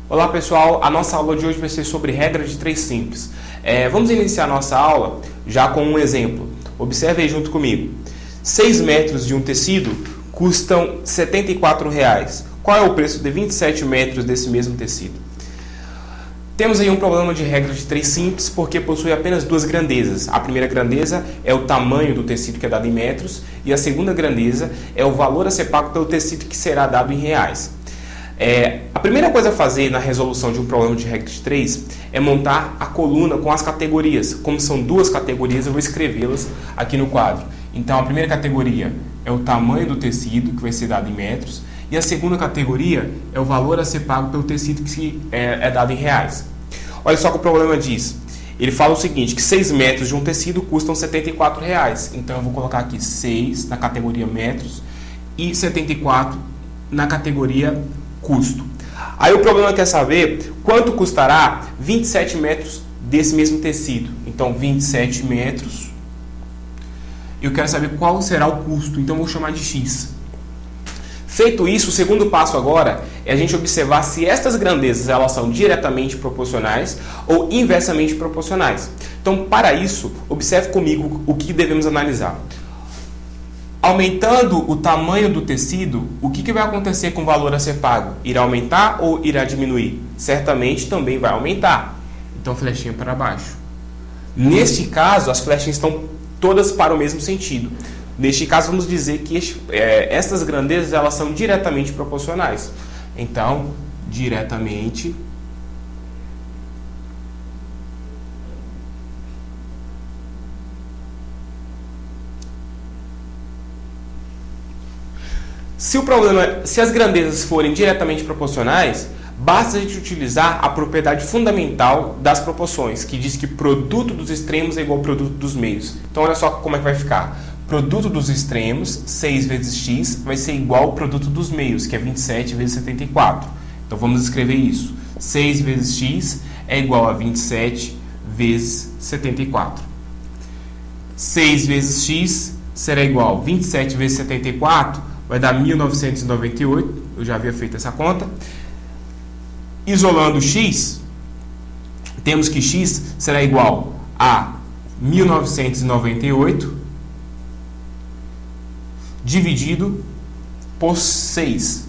Olá pessoal, a nossa aula de hoje vai ser sobre regra de 3 simples. Vamos iniciar a nossa aula já com um exemplo. Observe aí junto comigo. 6 metros de um tecido custam R$ 74. Qual é o preço de 27 metros desse mesmo tecido? Temos aí um problema de regra de 3 simples porque possui apenas duas grandezas. A primeira grandeza é o tamanho do tecido que é dado em metros e a segunda grandeza é o valor a ser pago pelo tecido que será dado em reais. A primeira coisa a fazer na resolução de um problema de regra de 3 é montar a coluna com as categorias. Como são duas categorias, eu vou escrevê-las aqui no quadro. Então, a primeira categoria é o tamanho do tecido, que vai ser dado em metros, e a segunda categoria é o valor a ser pago pelo tecido que é dado em reais. Olha só o que o problema diz. Ele fala o seguinte, que 6 metros de um tecido custam R$ 74. Então, eu vou colocar aqui 6 na categoria metros e 74 na categoria custo. Aí o problema quer saber quanto custará 27 metros desse mesmo tecido. Então, 27 metros. Eu quero saber qual será o custo. Então, eu vou chamar de X. Feito isso, o segundo passo agora é a gente observar se estas grandezas elas são diretamente proporcionais ou inversamente proporcionais. Então, para isso, observe comigo o que devemos analisar. Aumentando o tamanho do tecido, o que vai acontecer com o valor a ser pago? Irá aumentar ou irá diminuir? Certamente também vai aumentar. Então, flechinha para baixo. Neste caso, as flechinhas estão todas para o mesmo sentido. Neste caso, vamos dizer que estas grandezas elas são diretamente proporcionais. Então, diretamente se as grandezas forem diretamente proporcionais, basta a gente utilizar a propriedade fundamental das proporções, que diz que produto dos extremos é igual ao produto dos meios. Então, olha só como é que vai ficar. Produto dos extremos, 6 vezes x, vai ser igual ao produto dos meios, que é 27 vezes 74. Então, vamos escrever isso. 6 vezes x é igual a 27 vezes 74. 6 vezes x será igual a 27 vezes 74, vai dar 1998. Eu já havia feito essa conta. Isolando x, temos que x será igual a 1998 dividido por 6.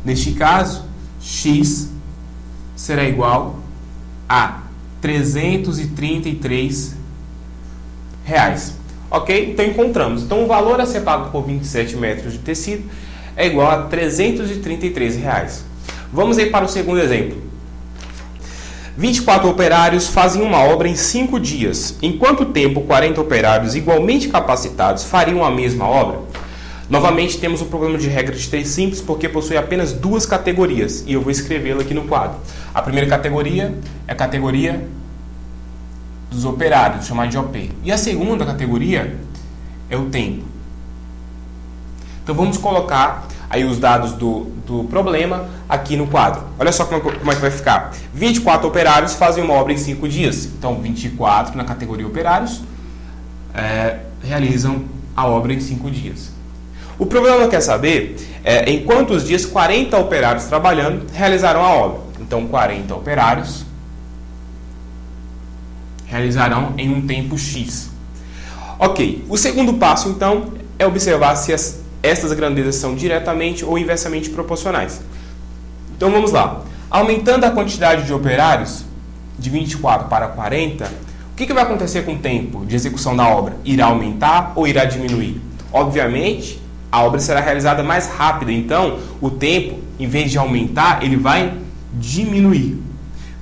Neste caso, x será igual a R$ 333. Ok? Então, encontramos. Então, o valor a ser pago por 27 metros de tecido é igual a R$ 333. Vamos aí para o segundo exemplo. 24 operários fazem uma obra em 5 dias. Em quanto tempo 40 operários igualmente capacitados fariam a mesma obra? Novamente, temos um problema de regra de 3 simples, porque possui apenas duas categorias. E eu vou escrevê-la aqui no quadro. A primeira categoria é a categoria dos operários, chamada de OP. E a segunda categoria é o tempo. Então, vamos colocar aí os dados do problema aqui no quadro. Olha só como é que vai ficar. 24 operários fazem uma obra em 5 dias. Então, 24 na categoria operários realizam a obra em 5 dias. O problema quer saber em quantos dias 40 operários trabalhando realizarão a obra. Então, 40 operários realizarão em um tempo X. Ok. O segundo passo, então, é observar se estas grandezas são diretamente ou inversamente proporcionais. Então, vamos lá. Aumentando a quantidade de operários de 24 para 40, o que vai acontecer com o tempo de execução da obra? Irá aumentar ou irá diminuir? Obviamente, a obra será realizada mais rápida. Então, o tempo, em vez de aumentar, ele vai diminuir.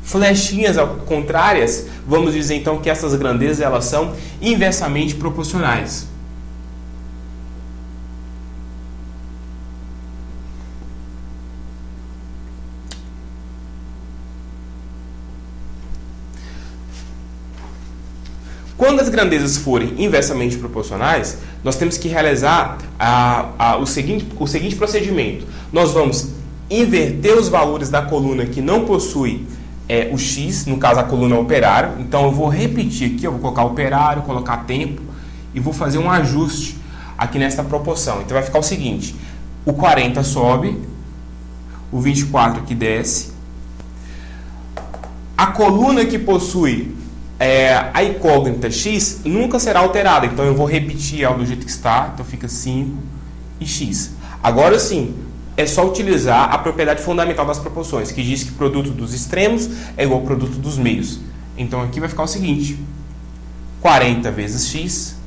Flechinhas contrárias, vamos dizer então que essas grandezas elas são inversamente proporcionais. Quando as grandezas forem inversamente proporcionais, nós temos que realizar o seguinte procedimento. Nós vamos inverter os valores da coluna que não possui o X, no caso a coluna operário. Então eu vou repetir aqui, eu vou colocar operário, colocar tempo e vou fazer um ajuste aqui nesta proporção. Então vai ficar o seguinte, o 40 sobe, o 24 aqui desce A coluna que possui a incógnita x nunca será alterada. Então eu vou repetir ela do jeito que está. Então fica 5 e x. Agora sim, é só utilizar a propriedade fundamental das proporções, que diz que produto dos extremos é igual ao produto dos meios. Então aqui vai ficar o seguinte: 40 vezes x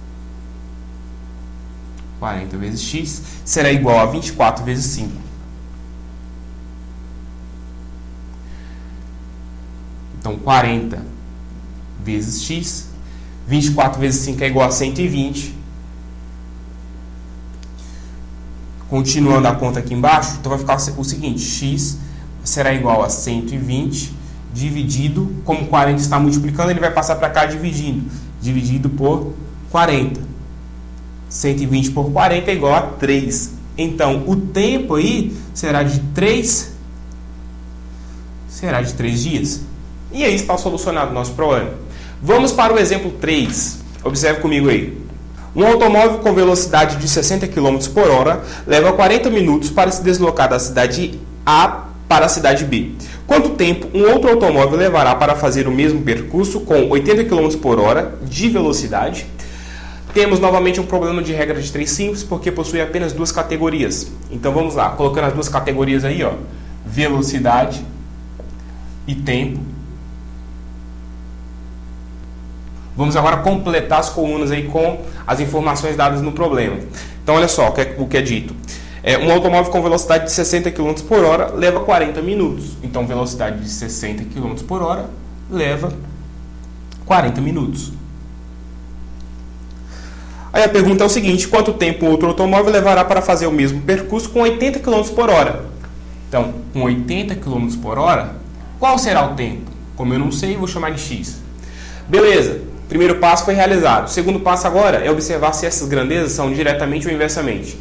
será igual a 24 vezes 5. Então 40 vezes x, 24 vezes 5 é igual a 120. Continuando a conta aqui embaixo, então vai ficar o seguinte: x será igual a 120 dividido, como 40 está multiplicando, ele vai passar para cá dividido por 40. 120 por 40 é igual a 3. Então, o tempo aí será de 3 dias. E aí está solucionado o nosso problema. Vamos para o exemplo 3. Observe comigo aí. Um automóvel com velocidade de 60 km por hora leva 40 minutos para se deslocar da cidade A para a cidade B. Quanto tempo um outro automóvel levará para fazer o mesmo percurso com 80 km por hora de velocidade? Temos novamente um problema de regra de 3 simples, porque possui apenas duas categorias. Então vamos lá, colocando as duas categorias aí, ó, velocidade e tempo. Vamos agora completar as colunas aí com as informações dadas no problema. Então olha só o que é dito. Um automóvel com velocidade de 60 km por hora leva 40 minutos. Então velocidade de 60 km por hora leva 40 minutos. Aí a pergunta é o seguinte: quanto tempo outro automóvel levará para fazer o mesmo percurso com 80 km por hora? Então, com 80 km por hora, qual será o tempo? Como eu não sei, vou chamar de x. Beleza, primeiro passo foi realizado. O segundo passo agora é observar se essas grandezas são diretamente ou inversamente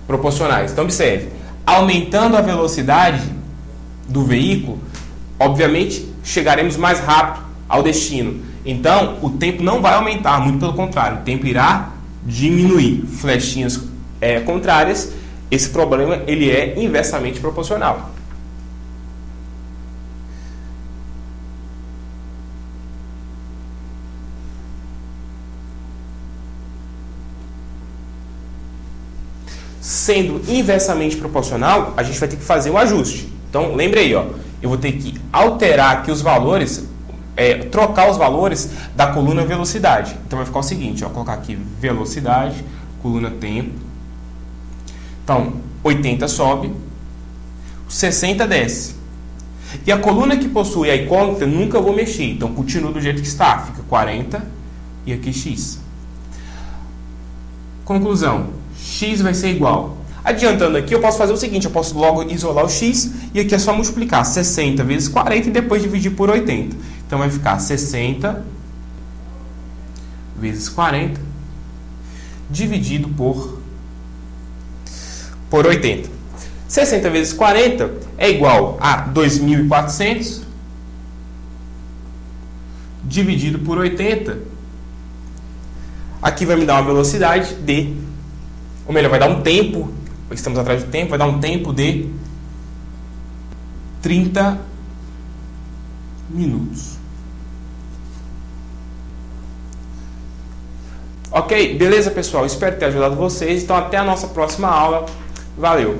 proporcionais. Então observe, aumentando a velocidade do veículo, obviamente chegaremos mais rápido ao destino. Então o tempo não vai aumentar, muito pelo contrário, o tempo irá diminuir. Flechinhas contrárias, esse problema ele é inversamente proporcional. Sendo inversamente proporcional, a gente vai ter que fazer um ajuste. Então, lembre aí, ó, eu vou ter que alterar aqui os valores, trocar os valores da coluna velocidade. Então, vai ficar o seguinte, ó, colocar aqui velocidade, coluna tempo. Então, 80 sobe, 60 desce. E a coluna que possui a incógnita, nunca vou mexer. Então, continua do jeito que está. Fica 40 e aqui x. Conclusão. X vai ser igual. Adiantando aqui, eu posso fazer o seguinte, eu posso logo isolar o x e aqui é só multiplicar 60 vezes 40 e depois dividir por 80. Então vai ficar 60 vezes 40 dividido por 80. 60 vezes 40 é igual a 2.400 dividido por 80. Aqui vai me dar uma velocidade de... Ou melhor, vai dar um tempo, estamos atrás do tempo, vai dar um tempo de 30 minutos. Ok? Beleza, pessoal? Espero ter ajudado vocês. Então, até a nossa próxima aula. Valeu!